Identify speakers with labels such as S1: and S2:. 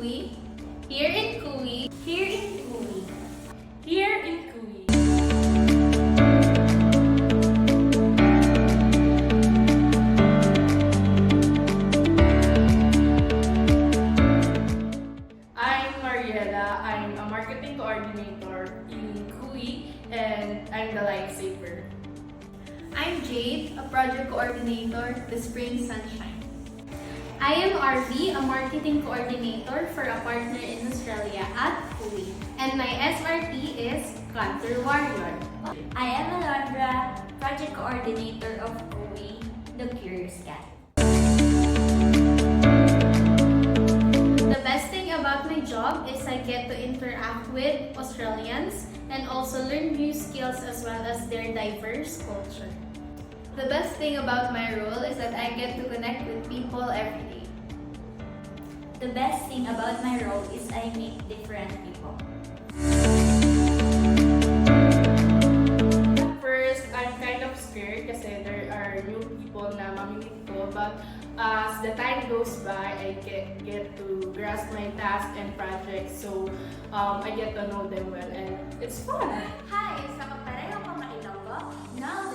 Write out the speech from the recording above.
S1: Kui. Here in Kui.
S2: Here in Kui.
S1: Here in Kui. I'm Mariela. I'm a marketing coordinator in Kui, and I'm the lifesaver.
S2: I'm Jade, a project coordinator, the Spring Sunshine.
S3: I am RV, a marketing coordinator for a partner in Australia at Kui. And my SRT is Contour Warrior.
S2: I am Alondra, project coordinator of Kui, the Curious Cat.
S3: The best thing about my job is I get to interact with Australians and also learn new skills as well as their diverse culture.
S1: The best thing about my role is that I get to connect with people every day.
S2: The best thing about my role is I meet different people.
S1: At first, I'm kind of scared kasi there are new people na mamimit ko, but as the time goes by, I get to grasp my tasks and projects, so I get to know them well and it's fun.
S2: Hi, sa kapareho ko mailonggo. Now